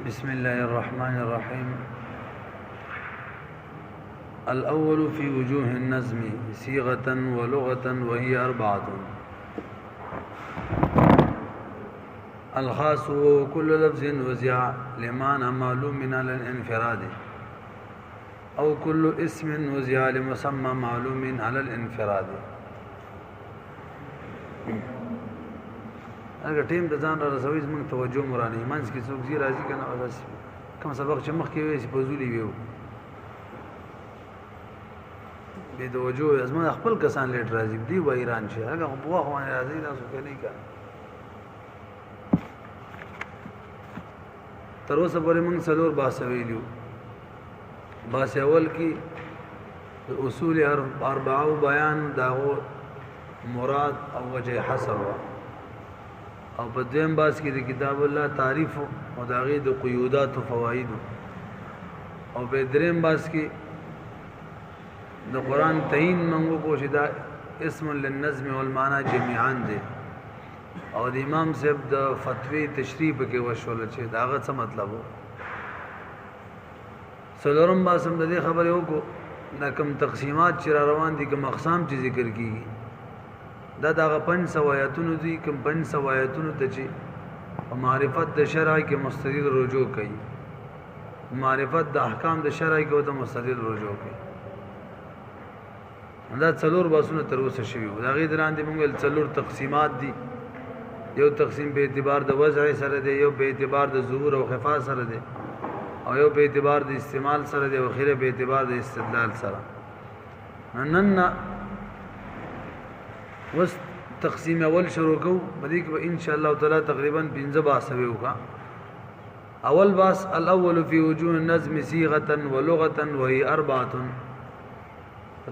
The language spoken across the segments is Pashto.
بسم الله الرحمن الرحيم. الأول في وجوه النظم صيغة ولغة وهي 4. الخاص كل لفظ وزع لمعنى معلوم على الانفراد أو كل اسم وزع لمسمى معلوم على الانفراد. اگر ټیم د ځان را رسوي زموږ توجه مرانه منځ کې څوک زی راځي کنه او داس کوم سبق چې مخ کې وي چې پزولي ویو به توجه ازمن خپل کسان لیټ راځي دی و ایران شي هغه په واخ باندې راځي تاسو کې نه کار تر اوسه پورې موږ څلور باسه ویلو. باسه اول کې اصول 4 بیان داغو مراد او وجه حسب او په دیم باس کې د کتاب الله تعریف او داغه د قیودات او فواید او په دریم باس کې د قران تعین منغو کوشدا اسم للنظم والمعنى جميعا دي او د امام صاحب د فتوی تشریح کې وشول چې داغه څه مطلب وو. څلورم باسم د دې خبره وکړو دا کوم تقسیمات چې روان دي کوم اقسام چې ذکر کیږي دا دغه 500 آیاتونو دي کوم 500 آیاتونو ته چې معرفت د شرع کې مستدل رجوع کوي معرفت د احکام د شرع کې ته مستدل رجوع کوي. دا څلور باسونه تر اوسه شوي دا غي دران دي موږ څلور تقسیمات دي. یو تقسیم په اعتبار د وضع سره دی یو په اعتبار د ظهور او خفا سره دی او یو په اعتبار د استعمال سره دی او اخیره په اعتبار د استدلال سره. نن وس تقسیم اول شروع کو بدی کې ان شاء الله تعالی تقریبا 15 باسه وکا. اول باس الاول فی وجوه النظم صيغه ولغه وهي 4.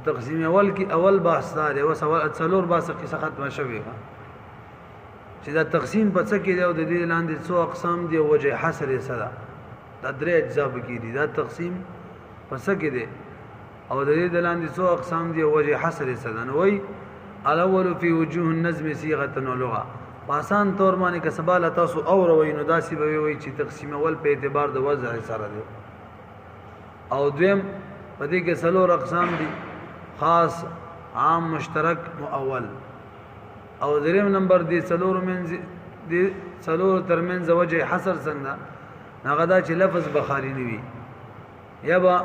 تقسیم اول کې اول باس دا او سوال څلور باسه کې ختمه شوی چې دا تقسیم په څه کې دی او د دې لاندې څو اقسام دي او وجه حصر یې سره دا درې اجزا کې دي. دا تقسیم په څه کې دی او د دې لاندې څو اقسام دي او وجه حصر یې سره نو وای الاول فی وجوه النظم صيغه ولغه. آسان طور باندې کسباله تاسو اور وینو داسې به وي چې تقسیم اول په اعتبار د وضع سره دی او دویم په دې کې څلور اقسام دي خاص عام مشترک مؤول او دریم نمبر دی څلور منځ دی څلور ترمنځ وجه حصر څنګه نغدا چې لفظ بخاری نیوي یا با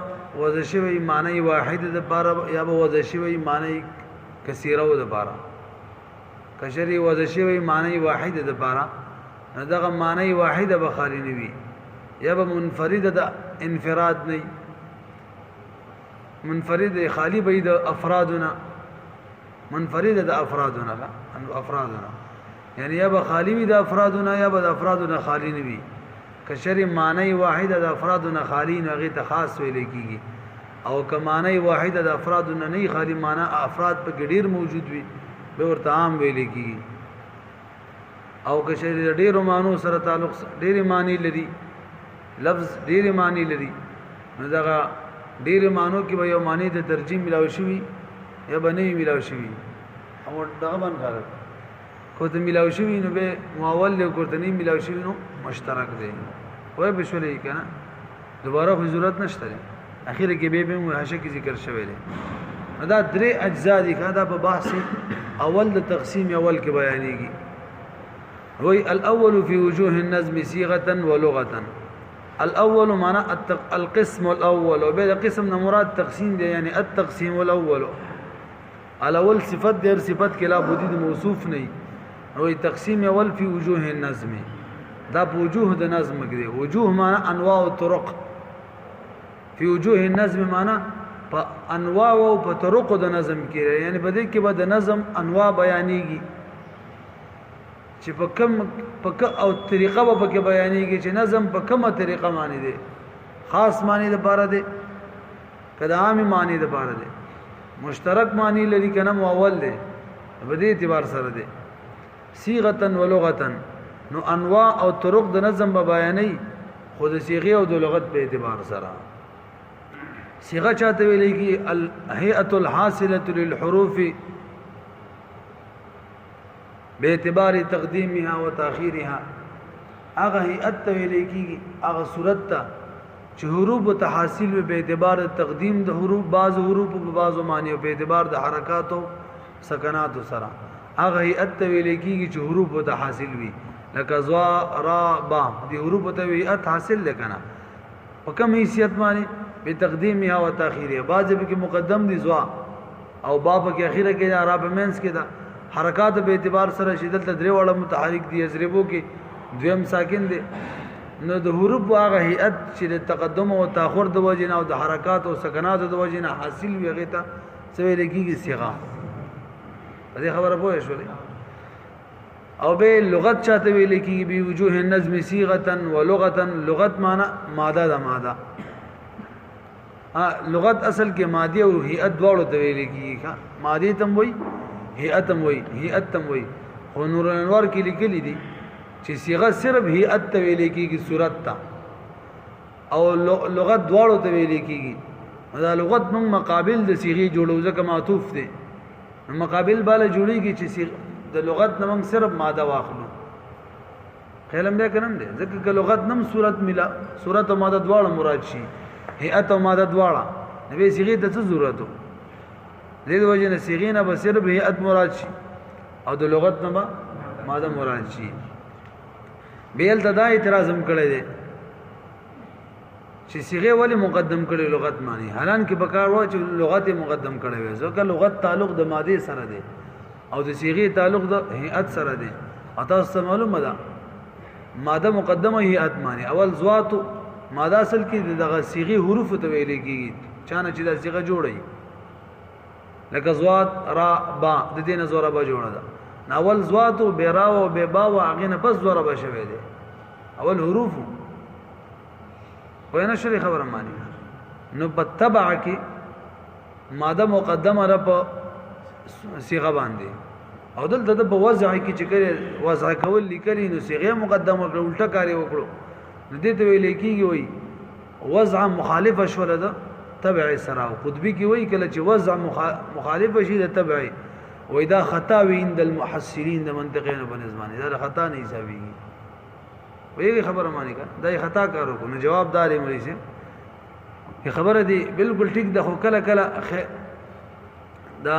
وضع شوی معنی واحد د پاره یا با وضع شوی معنی کثیره و د پاره کشری وضع شوی معنی واحد د پاره دغه معنی واحد بخاری نیوي یا با منفرد د انفراد نه منفرد خالی به د افرادنا منفرد د افرادنا لا افرادنا یعنی یا به خالی وي د افرادنا یا به د افرادنا خالی نه وي کشری معنی واحد د افرادنا خالی نه غي ته خاص ویل کیږي او کمانه واحده د افرادنا نه خالی معنی افراد په ډیر موجود وي به ورته عام ویل کیږي او کشری ډیر معنی سره تعلق ډیر معنی لري لفظ ډیر معنی لري نو دغه ډیر معنی کې به یو معنی د ترجمه ملاوي شوی یا بنوي ملاوي شوی او دغه باندې کار کوته ملاوي شوی نو به ماول له کوتنی ملاوي شوی نو مشترک دی وای به شولې کنه دوباره خو ضرورت نشته اخیره کې به مهاشه کې ذکر شوی دی. دا درې اجزا دي دا په بحث اول د تقسیم اول کې بیانېږي. وای الاول فی وجوه النظم صيغه ولغه. الاول معنى القسم الاول وبعد قسم مراد تقسیم دی یعنی التقسیم الاول الاول صفت دیر صفت کې لا بودی موصوف نه وي تقسیم اول فی وجوه النظم دا په وجوه د نظم کې دی. وجوه معنی انواع او طرق فی وجوه النظم معنی په انواع او په طرق د نظم کې یعنی په دې کې به د نظم انواع بیانېږي چې په کوم او طریقه به کې بیانېږي چې نظم په کومه طریقه معنی دی خاص معنی د پاره دی کله عام معنی د پاره دی مشترک معنی لري کنه مؤول دی په دې اعتبار سره دی. صيغه ولغه نو انواع او طرق د نظم به بیانې خود صيغه او د لغت په اعتبار سره. صيغه چاته ویلې کی الهيئه الحاصله للحروف باعتبار تقديمها وتاخيرها هغه هيئت ته ویل کیږي هغه صورت ته چې حروف ته حاصل به اعتبار تقدیم د حروف بعض حروف په بعضو معنی او په اعتبار د حرکات او سکنات سره هغه هيئت ته ویل کیږي چې حروف ته حاصل وي لکه زوا را با دي حروف ته هيئت حاصل لکنه په کوم حیثیت باندې په تقدیمها او تاخیرها بعض به کې مقدم دي زوا او با په کې اخیره کې عرب مینس کې دا حرکات به اعتبار سره شدت درې وړه متحرک دي ازربو کې دویم ساکن دي نو د حروف هغه هيئت چې د تقدم او تاخر د وجې نه او د حرکات او سکنات د وجې نه حاصل وي هغه ته څه ویل کېږي صيغه دې خبره پوه شولې او به لغت چاته ویل کېږي به وجوه النظم صيغه ولغه لغت معنی ماده ده ماده لغت اصل کې مادي او هيئت دواړو ته ویل کېږي مادي تم وای هيئت تم وای هيئت تم وای خو نور الانوار کې لیکلي دي چې صيغه صرف هيئت ته ویل کېږي صورت ته او لغت دواړو ته ویل کېږي دا لغت موږ مقابل د صيغه جوړو ځکه معطوف دي مقابل بالا جوړيږي چې د لغت نوم صرف ماده واخلو خیالم بیا کنم دي ځکه چې لغت نوم صورت ملا صورت او ماده دواړه مراد شي هيئت او ماده دواړه نو صيغه ته څه ضرورت دې د وجه نه صيغه نه به صرف هيئت مراد شي او د لغت نه ماده مراد شي بیل تدا اعتراض هم کړی دی چې صيغه ولی مقدم کړي لغت معنی حالان کې بکار و چې لغت مقدم کړي وي ځکه لغت تعلق د ماده سره دی او د صيغه تعلق د هيئت سره دی اته ست معلومه ده ماده مقدمه هيئت معنی اول زوات ماده اصل کې دغه صيغه حروف ته ویل کېږي چانه چې د صيغه جوړي لکه زوات را با د دې نه زوره به جوړه ده اول زوات او بیرا او ببا او هغه نه پس زوره به شوي دي اول حروف وینا شری خبره مانی نو بتبع کې ماده مقدمه را په صيغه باندې او دلته د وضع کې چې کړي وضع کول لیکلي نو صيغه مقدمه کړ الټه کاری وکړو نو دې ته ویل کېږي وای وضع مخالفه شوله ده تبع سره او قطبی کې وای کله چې وضع مخالفه شي د تبع وای دا خطا وي عند المحسرین د منطقین په نسبت دا خطا نه حسابيږي ویږي خبره مانی کا دا خطا کارو کو نو جواب دار مری سي خبره دی بالکل ټیک د خو کله کله دا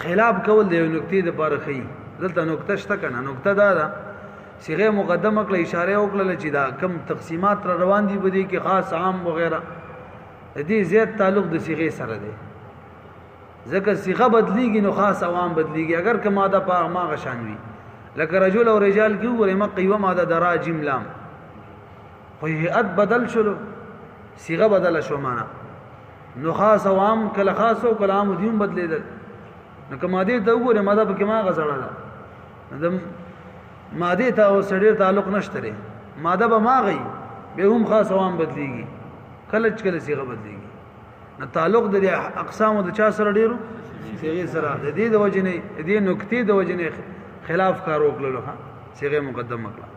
خلاف کول دی نقطې د پاره خي دلته نقطه شته کنه نقطه دا ده صيغه مقدمه کله اشاره وکړه چې دا کم تقسیمات را روان دي بده کې خاص عام وغیرہ دې زیات تعلق د صيغه سره دی ځکه صيغه بدلیږي نو خاص عوام بدلیږي اگر که ماده په ما غشانوي لکه رجل او رجال کې وګورئ مقي و ماده درا جیم لام خو هيئت بدل شلو صيغه بدل شو معنا نو خاص عوام کله خاص او کلام دیم بدلیدل نو که ماده ته وګورئ ماده په کې ما غزړه ده د ماده ته او سړی تعلق نشته ماده به ما غي به هم خاص عوام بدلیږي کله صيغه بدلیږي نو تعلق د اقسام د چا سره ډیرو صيغه سره د دې د وجنه دې نقطې د وجنه خلاف کار وکړلو ها صيغه مقدمه کړه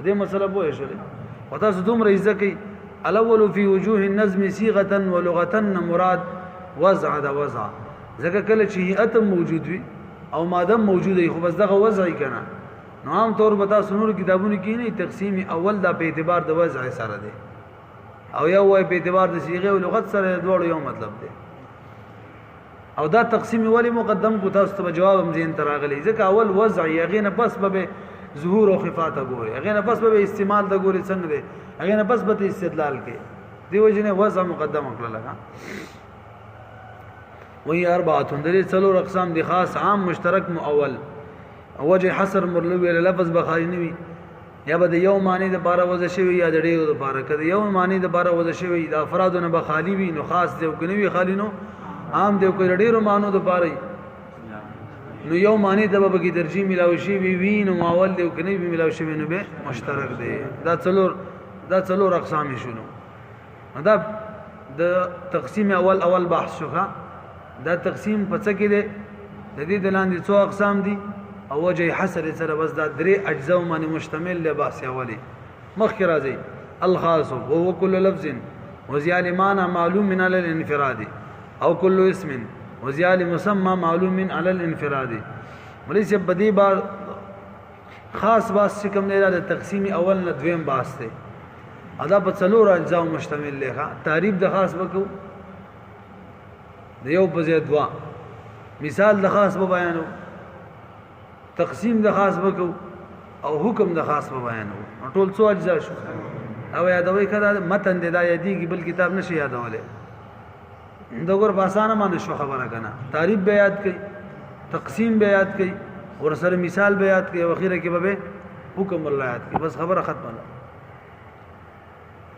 دې مسله به شوه وتا دوم رئیس کی الاول فی وجوه النظم صيغه ولغه مراد وضع د وضع ځکه کله چې هيئت موجود وي او ماده موجوده خو بس دغه وضع کنا نو عام طور په تاسو نور کتابونو کې نه تقسیم اول دا په اعتبار د وضع سره دی او یو وای په اعتبار د صيغه او لغت سره دوړ یو مطلب دی او دا تقسیم ولی مقدم کو تاسو ته جواب هم زین تراغلی ځکه اول وضع یغه نه پس به ظهور او خفات غوري هغه نه پس به استعمال د غوري څنګه دی هغه نه پس به استدلال کې دیو جنې وضع مقدم کړل لگا وهي اربعه درې څلور اقسام دي خاص عام مشترک مؤول وجه حصر مرلوی لفظ بخاری نوی یا به یو معنی د بار وځ شوی یا د ډیرو د بار کده یو معنی د بار وځ شوی د افرادونه به خالی وي نو خاص دی او کني خالی نو عام دی او ډیرو معنی د بار نو یو معنی د به کی درجی ملاوي شي وی نو ماول دی او کني ملاوي شي نو به مشترک دی دا څلور اقسام شونو دا د تقسیم اول بحث شوخه دا تقسیم په څه کې دی د دې د لاندې څو اقسام دي او وجه حسر سره بس دا درې اجزاء باندې مشتمل له بحث اولی مخکې راځي الخاص وهو كل لفظ وزيال معنى معلوم من على الانفراد او كل اسم وزيال مسمى معلوم من على الانفراد وليس بدی بار خاص باس چې کوم نه د تقسیم اول نه دویم باس دی ادا په څلور اجزا مشتمل دی تعریف د خاص وکړو د یو په ځای دوا مثال د خاص په بیانو تقسیم د خاص وکړو او حکم د خاص په بیانو ټول څو اجزا شو او یادوي کړه متن د یادېږي بل کتاب نشي یادولې دا ګور په اسانه باندې شو خبره کنه تعریف به یاد کړي تقسیم به یاد کړي اور سره مثال به یاد کړي او اخیره کې به حکم الله یاد کړي بس خبره ختمه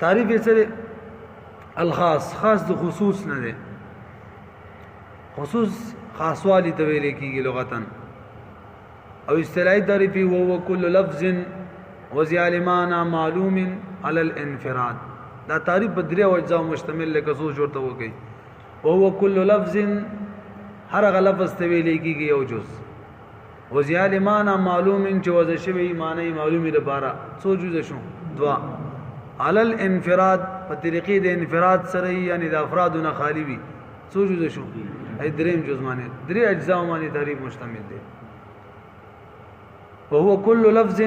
تعریف یې سره الخاص خاص د خصوص نه دی خصوص خاصوالی ته ویل کېږي لغتن او اصطلاحي تعریف هو كل لفظ وزيال معنى معلوم على الانفراد دا تعریف په درې اجزا مشتمل لکه څو جوړته وکي وهو كل لفظ هر هغه لفظ ته ویل کېږي یو جز وزيال معنى معلوم چې وځي شوی معنی معلومي لپاره څو جز شو دوا على الانفراد په طریقې د انفراد سره یعنی د افرادونه خالی وي څو جز شو ای دریم جز معنی درې اجزا معنی تعریف مشتمل دي وهو كل لفظ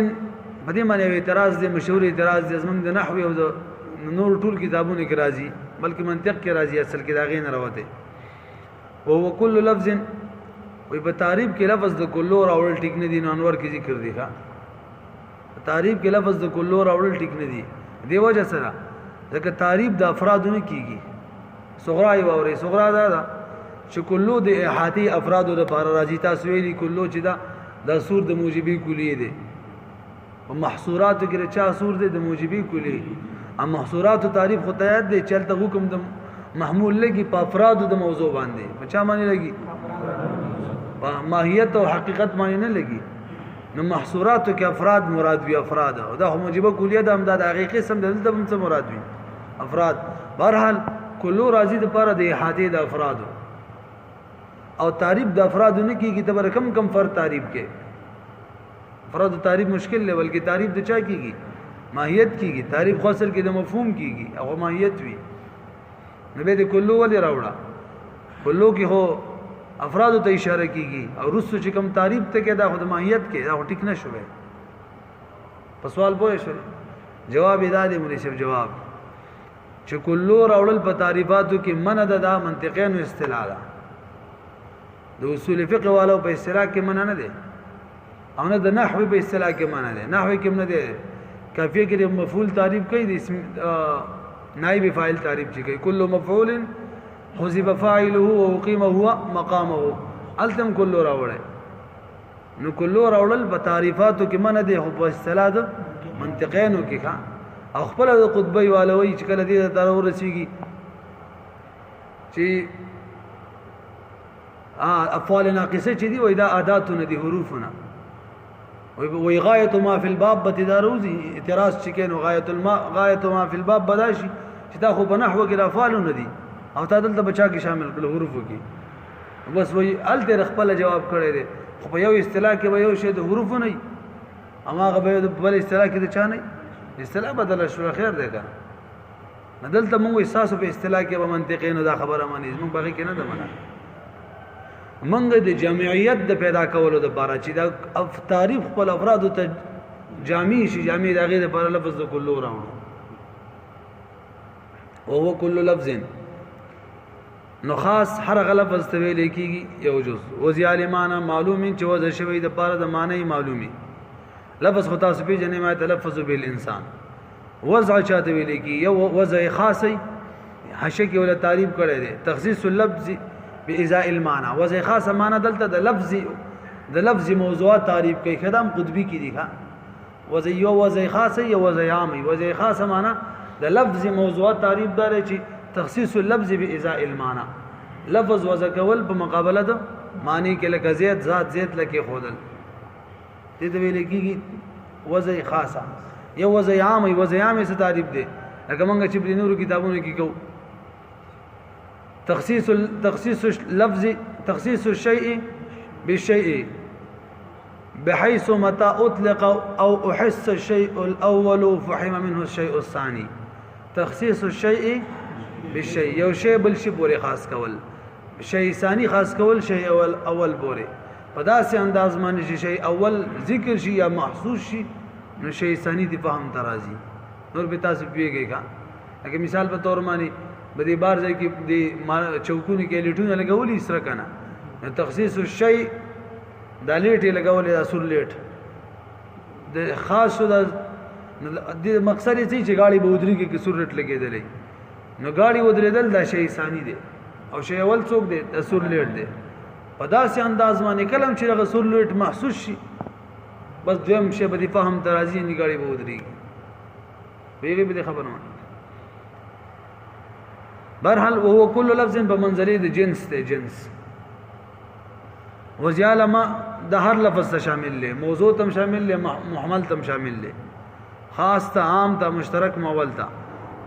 بدی معنی اعتراض دی مشهور اعتراض دی زمونږ د نحوی او د نور ټول کتابونو کې راځي بلکې منطق کې راځي اصل کې دا غي نه راوته وهو كل لفظ وي په تعریف کې لفظ د کلو راول ټیک نه دي نو انور کې ذکر دی ښا تعریف کې لفظ د کلو راول ټیک نه دي دی وجه سره ځکه تعریف د افرادونه کیږي صغرا یو اوري صغرا دا چې کلو د احاطي افرادو لپاره راځي تاسو ویلي کلو چې دا سور د موجبي کلیه دي او محصورات کې چا سور دي د موجبي کلیه ام محصورات تعریف خو ته یاد دي چلته حکم د محمول لګي په افراد د موضوع باندې بچا معنی لګي په ماهیت او حقیقت معنی نه لګي نو محصورات کې افراد مراد وي افراد او دا موجبه کلیه د امداد حقیقي سم دلته هم څه مراد وي افراد بهرحال کلو راضی د پاره د احاطه د افراد او تعریف د افراد نه کیږي ته کم فرد تعریف کې افراد تعریف مشکل دی بلکې تعریف د چا کیږي ماهیت کیږي تعریف خاصل کې د مفهوم کیږي او ماهیت وي نو به د کلو ولې راوړه کلو کې هو افراد ته اشاره کیږي او رسو چې کوم تعریف ته کې دا خود ماهیت کې دا ټیک نه شوه په سوال پوه شو جواب ادا دی مولوی صاحب جواب چې کلو راوړل په تعریفاتو کې من د منطقین او اصطلاح ده د اصول فقه والو په اصطلاح کې من نه ده او نه د نحوی په اصطلاح کې من نه ده نحوی کې من نه ده کافیه کې مفعول تعریف کوي د اسم نائب فاعل تعریف کوي کل مفعول حذف فاعله وقيم هو مقامه التم کلو راوړل نو کلو راوړل په تعریفاتو کې من نه ده په اصطلاح د منطقینو کې ښا او خپل د قطبی والوي چې کله دې ته ورسیږي چې افعال ناقصه چې دی وای دا عادتونه دي حروفونه وای غایت ما فی الباب بتداروزی اعتراض چې کینو غایت ما فی الباب بداشي چې دا خو په نحو کې افعالونه دي او تا دلته بچا کې شامل کړو حروفو کې بس وای الته خپل جواب کړی دی خو په یو اصطلاح کې به یو شی د حروف نه اما غو په بل اصطلاح کې د چا نه اصطلاح بدل شو خیر دی کنه دلته موږ احساس په اصطلاح کې به منطقینو دا خبره مانی موږ باقي کې نه ده منه منګ د جامعیت د پیدا کولو د بارا چې دا تعریف خپل افراد ته جامع شي جامع د غیر پر لفظ د کلو راوړو او هو کل لفظ نو خاص هر لفظ ته ویل کیږي یو جز وزیال معنی معلوم چې وځ شوی د پاره د معنی معلومي لفظ خطا سپی جنې ما تلفظ بالانسان وضع چاته ویل کی یو وضع خاصي حشه کې ولا تعریف کړی دی تخصیص اللفظ بإزاء المعنى وضع خاص معنی دلته د لفظ موضوعات تعریف کوي خدام قطبی کی دی ښا وضع یو وضع خاص یو وضع عام وضع خاص معنی د لفظ موضوعات تعریف دار چې تخصیص اللفظ بإزاء المعنى لفظ وضع کول په مقابله د معنی کې لکه زید ذات زید لکه خودل دې ته ویل کېږي وضع خاصه یو وضع عام وضع عام څه تعریف دی لکه موږ چې په نورو کتابونو کې کوو تخصيص الشيء بالشيء بحيث متى أطلق أو أحس الشيء الأول فحم منه الشيء الثاني تخصيص الشيء بالشيء یو شی بل شی پورې خاص کول شی ثاني خاص کول شی اول پورې په داسې انداز باندې چې شی اول ذکر شي یا محسوس شي نو شی ثانی دی فهم ترازی نور به تاسو پیږي کا لکه مثال په تور باندې بدی بار ځای کې د چوکونو کې لیټونه لګولې سره کنه تخصیص الشی د لیټې لګولې د اصل لیټ د خاص د مقصد یې چې غاړي بودري کې سور لیټ لګېدلې نو غاړي ودرېدل دا شی ثانی دی او شی اول څوک دی اصل لیټ دی په داسې انداز باندې کلم چې هغه سور لیټ محسوس شي بس دویم شی به فهم ترازی نه غاړي بودري ویږي به خبر نه برحال وهو كل لفظ بمنزله د جنس ته جنس وزيال ما د هر لفظ ته شامل له موضوع تم شامل له محمل تم شامل له خاص ته عام ته مشترک مول ته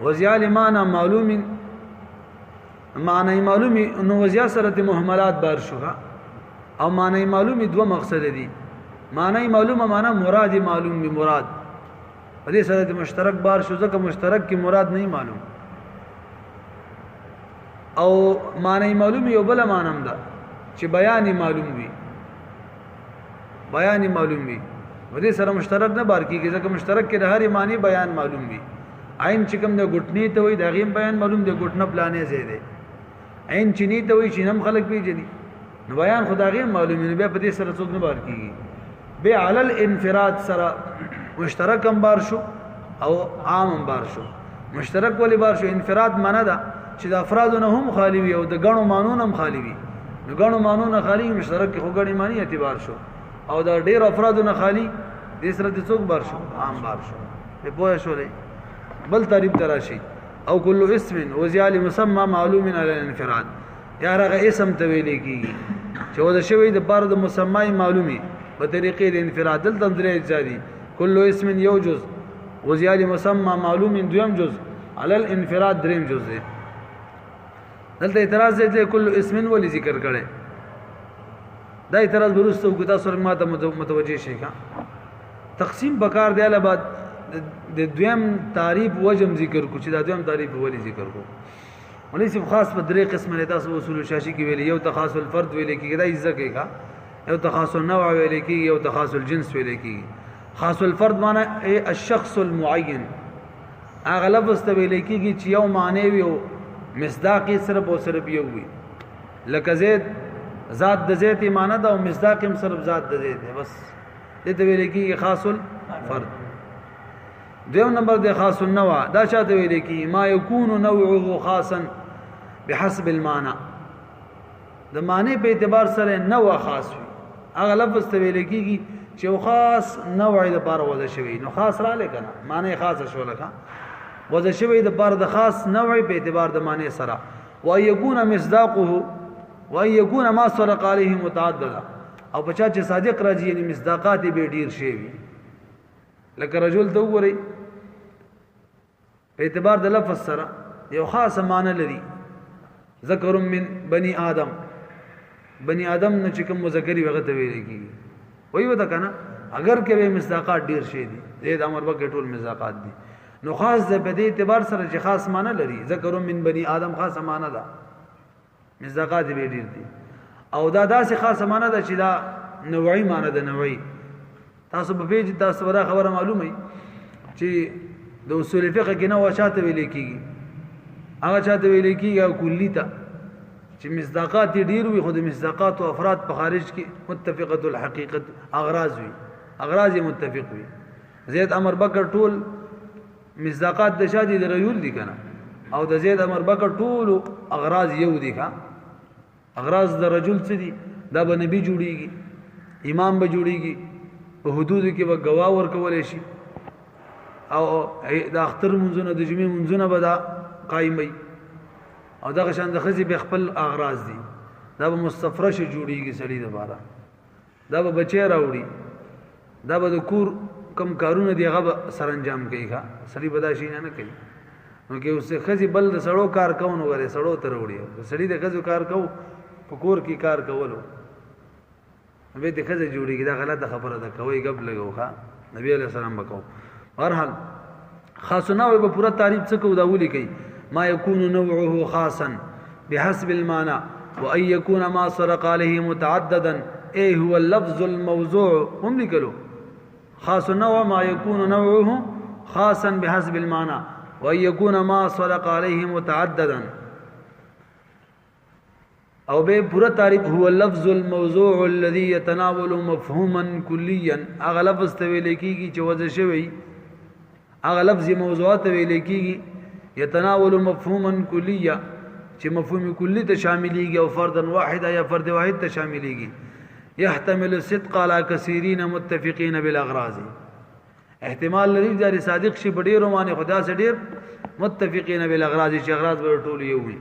وزيال معنی معلوم معنی معلومی نو وزیا سره محملات بار شوها او معنی معلومی دو مقصد دي معنی معلومه معنی مراد معلوم به مراد په دې سره مشترک بار شو ځکه مشترک کی مراد نه معلوم او معنی معلوم یو بل معنی ده چې بیان معلوم وي بیان معلوم وي ودې سره مشترک نه بار کیږي ځکه مشترک کې د هر معنی بیان معلوم وي عین چې کوم د ګټنی ته وي د غیم بیان معلوم دی ګټنه پلانې زیاده عین چینی ته وي چې نم خلق پیژني نو بیان خدای غیم معلوم نه به په دې سره څوک نه بار کیږي به علی الانفراد سره مشترک هم بار شو او عام هم بار شو مشترک ولی بار شو انفراد معنی ده چې د افرادونه هم خالی وي او د غنو مانون هم خالی وي نو غنو مانون خالی مشترک خو غنی معنی اعتبار شو او د ډیر افرادونه خالی د سره د څوک بار شو عام بار شو په پوهه شولې بل تعریف تراشي او کل اسم وزيال مسمى معلوم على الانفراد یا هغه اسم ته ویل کیږي چې ودا شوی د بار د مسمى معلومي په طریقې د انفراد دلته درې ځادي کل اسم یو جز وزيال مسمى معلوم دویم جز على الانفراد دریم جز دی دلته اعتراض دی کل اسم ولې ذکر کړي دا اعتراض ورسته کو تاسو ماته متوجه شي کا تقسیم بکار دی له بعد د دویم تعریف وجم ذکر کو چې دا دویم تعریف ولې ذکر کو ولې چې خاص په درې قسم له تاسو اصول شاشي کې ویلي یو تخاص الفرد ویلي کې دا عزت کې کا یو تخاص النوع ویلي کې یو تخاص الجنس ویلي کې خاص الفرد معنی الشخص المعين هغه لفظ ته ویلي کې چې یو معنی وي او مصداق صرف او صرف یو وي لکه زید ذات د زید معنی دا او مصداق هم صرف ذات د زید بس دې ته ویلي کې خاص الفرد دیو نمبر د خاص النوع دا چاته ویل کی ما یکون نوعه خاصا بحسب المعنى د معنی په اعتبار سره نوع خاص وي هغه لفظ ته ویل کیږي چې خاص نوع د بار وځي شوی نو خاص را لګنه معنی خاص شو لکه وځي شوی د بار د خاص نوع په اعتبار د معنی سره و یکون مصداقه و یکون ما سرق عليه متعددا او بچا چې صادق راځي یعنی مصداقات به ډیر شي لکه رجل ته وګورئ په اعتبار د لفظ سره یو خاص معنی لري ذکر من بني آدم بني آدم نه چې کوم مذکری وغه ته ویل کیږي وایي ودا کنه اگر کې به مصداقات ډیر شي دي زید امر بک ټول مصداقات دي نو خاص د په دې اعتبار سره چې خاص معنی لري ذکر من بني آدم خاص معنی ده مصداقات به ډیر دي او دا داسې خاص معنی ده چې دا نوعي معنی ده نوعي تاسو په پیج تاسو ورا خبره معلومه چې د اصول فقه کې نو چاته ویل کیږي هغه چاته ویل کیږي کلی ته چې مصداقات ډیر وي خو د مصداقات او افراد په خارج کې متفقه الحقیقت اغراض وي اغراض متفق وي زید امر بکر ټول مصداقات د شادي د رجل دي کنه او د زید امر بکر ټول اغراض یو دي کا اغراض د رجل څه دي دا به نبی جوړیږي امام به جوړیږي په حدود کې به گواه ورکول شي او د اختر منځونه د جمعې منځونه به دا قائمي او دغه شان د خزي به خپل اغراض دي دا به مستفرش جوړیږي سړی د بارا دا به بچی راوړي دا به د کور کم کارونه دی هغه سرانجام کوي ښا سړی بدا شي نه کوي نو کې اوس خزي بل د سړو کار کوونو غره سړو تر وړي سړی د خزو کار کو په کور کې کار کولو به د خزه جوړیږي دا غلطه خبره ده کوي غب لګوخه نبی علیہ السلام وکاو هرحال خاص نوع به پورا تعریف څه کو دا ولي کوي ما يكون نوعه خاصا بحسب المعنى وان يكون ما سرق عليه متعددا اي هو اللفظ الموضوع هم نکلو خاص النوع ما يكون نوعه خاصا بحسب المعنى وأن يكون ما صدق عليه متعددا او به پورا تعریف هو اللفظ الموضوع الذي يتناول مفهوما كليا اغه لفظ ته ویل کیږي چې وځ شوی اغه لفظ موضوعات ویل کیږي يتناول مفهوما كليا چې مفهوم کلی ته شاملېږي او فردا واحد یا فرد واحد ته شاملېږي يحتمل الصدق على كثيرين متفقين بالاغراض احتمال لري چې صادق شي په ډیرو باندې خدا سره ډیر متفقين بالاغراض چې اغراض به ټول یو وي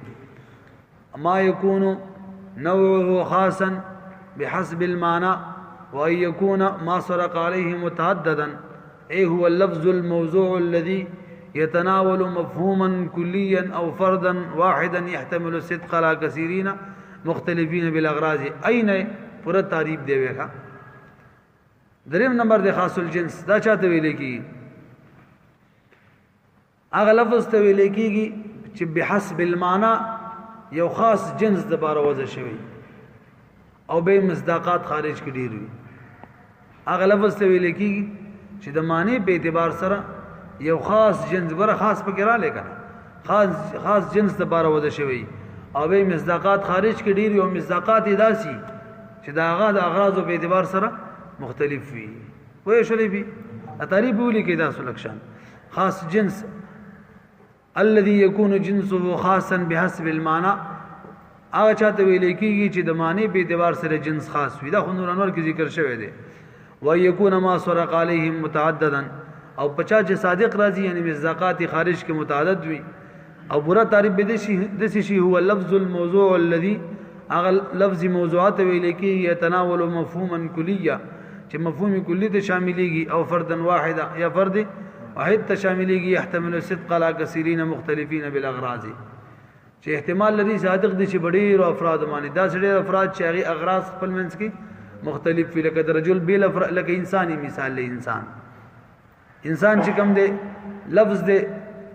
ما يكون نوعه خاصا بحسب المعنى وأن يكون ما صدق عليه متعددا أي هو اللفظ الموضوع الذي يتناول مفهوما كليا أو فردا واحدا يحتمل الصدق على كثيرين مختلفين بالأغراض أين پورا تعریف دی ویخا دریم نمبر دی خاص الجنس دا چاته ویل کی اغه لفظ ته ویل کیږي چې بحسب المعنى یو خاص جنس د بار وځ شوی او به مصداقات خارج کړي وي اغه لفظ ته ویل کیږي چې د معنی په اعتبار سره یو خاص جنس غره خاص پکې را لګا خاص جنس د بار وځ شوی او به مصداقات خارج کړي او مصداقات اداسي چې دا هغه د اغراض په اعتبار سره مختلف وي وې شولې به تعریف ولي کې دا سلکشن خاص جنس الذي يكون جنسه خاصا بحسب المعنى هغه چاته ویل کېږي چې د معنی په اعتبار سره جنس خاص وي دا خو نور انور کې ذکر شوی دی ويكون ما صرق عليهم متعددا او پچا چې صادق راځي یعنی مصداقات خارج کې متعدد وي او برا تعریف به دي شي هو اللفظ الموضوع الذي اغل لفظ موضوعات ویل کېږي يتناول مفهوما كليا چې مفهوم کلی ته شاملېږي او فردا واحدا یا فرد واحد ته شاملېږي يحتمل الصدق على كثيرين مختلفين بالاغراض چې احتمال لري صادق دي چې ډېر افراد باندې دا ډېر افراد چې هغه اغراض خپل منځ کې مختلف وي لکه رجل بل لکه انساني مثال له انسان چې کوم دی لفظ دی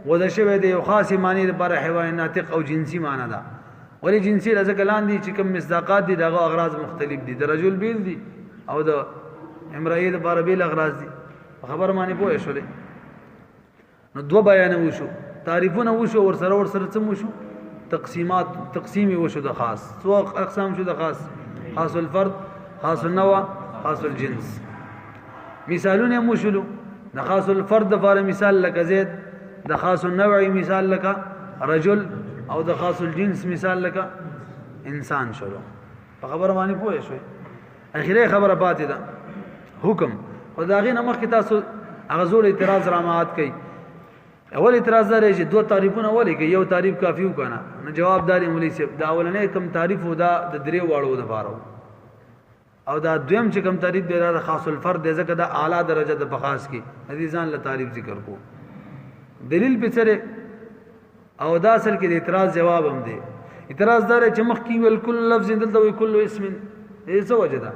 وځ شوی دی یو خاصه معنی لپاره حیوان ناطق او جنسي معنی ده ولی جنسي رزق لاندې چې کوم مصداقات دي دغه اغراض مختلف دي د رجل بیل دي او د امرئ لپاره بیل اغراض دي خبر معنی پوه شولې نو دو بیان وشو تعریفونه وشو ور سره څه وشو تقسیم وشو د خاص څو اقسام شو د خاص الفرد خاص النوع خاص الجنس مثالونه وشلو د خاص الفرد لپاره مثال لکه زید د خاص النوع مثال لکه رجل او د خاص الجنس مثال لکه انسان شلو په خبره باندې پوه شئ اخیری خبره پاتې ده حکم خدای نه مخ کې تاسو هغه زول اعتراض رامات کوي اول اعتراض دا چې دوه تعریفونه ولې کې یو تعریف کافی وکنه نو جواب داري مولوی صاحب دا اولنې کم تعریف ودا د درې واړو د فارو او دا دویم چې کم تعریف دی دا خاص الفرد دی ځکه دا اعلی درجه د بخاص کې عزیزان له تعریف ذکر کو دلیل په سره او دا اصل کې د اعتراض جواب هم دی اعتراض دار چې مخ کې ول کل لفظ دلته وي کل اسم دې څه وجه ده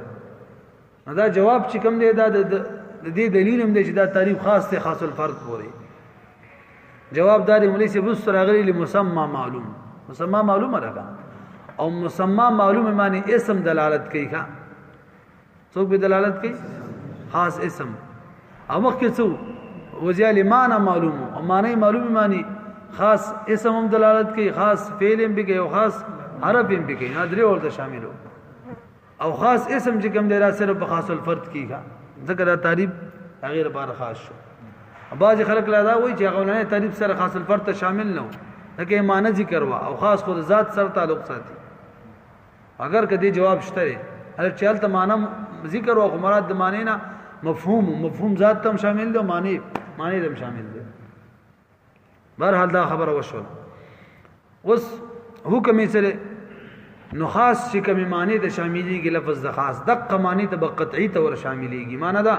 دا جواب چې کم دی دا د دې دلیل هم دی چې دا تعریف خاص دی خاص الفرد پوري جواب دار مولوی سے بس راغلی لمسمى مسمى معلومه راکا او مسمى معلومه معنی اسم دلالت کوي ښا څوک به دلالت کوي خاص اسم او مخکې څو وزیال معنی معلومه او معنی معلومه معنی خاص اسم هم دلالت کوي خاص فعل هم به او خاص حرف هم به نادری ورته شاملو او خاص اسم چې کوم دی را سره په خاص الفرد کیږي ذکر تعریف غیر بار خاص شو بعض خلک لا دا وایي چې غوونه تعریف سره خاص الفرد ته شامل نه لکه معنی ذکر وا او خاص خود ذات سره تعلق ساتي اگر کدی جواب شته هر چالت معنی ذکر او مراد د معنی نه مفهوم ذات تم شامل دي معنی تم شامل دي بهرحال دا خبره وشول اوس حکم سره نو خاص چې کوم معنی د شاملېږي لفظ د خاص دقه معنی ته بقطعی تور شاملېږي معنی دا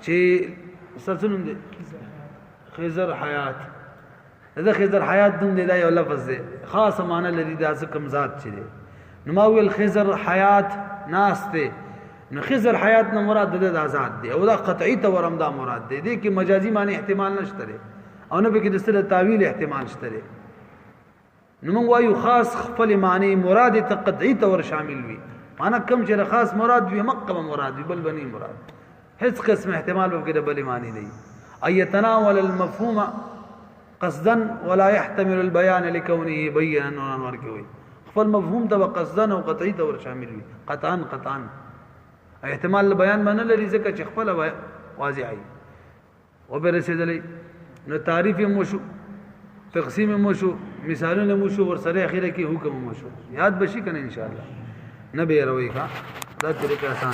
چې سرسنون دي خضر حیات دا خضر حیات دم دی دا یو لفظ دی خاص معنی لري دا کم ذات چي دي نو ما ویل خضر حیات ناس ته نو خضر حیات نه مراد د ذات دی او دا قطعی تور هم دا مراد دی دي کې مجازي معنی احتمال نشته او نه به کې د سره تعویل احتمال شته نو موږ وایو خاص خپل معنی مراد ته قطعی تور شامل وي معنا کم چې خاص مراد وي مقام مراد وي بل بني مراد هیڅ قسم احتمال وکړي د بل معنی نه ايتناول المفهوم قصدا ولا يحتمل البيان لكونه بينا نور ورکوي خپل مفهوم ته قصدا او قطعي ته ور شامل وي قطعا احتمال بیان باندې لري ځکه چې خپل واضح وي او به رسیدلې نو تعریف مو شو تقسیم مو شو مثالونه مو شو ور سره اخیره کې حکم مو شو یاد بشي کنه ان شاء الله نبی روي کا دا طریقه آسان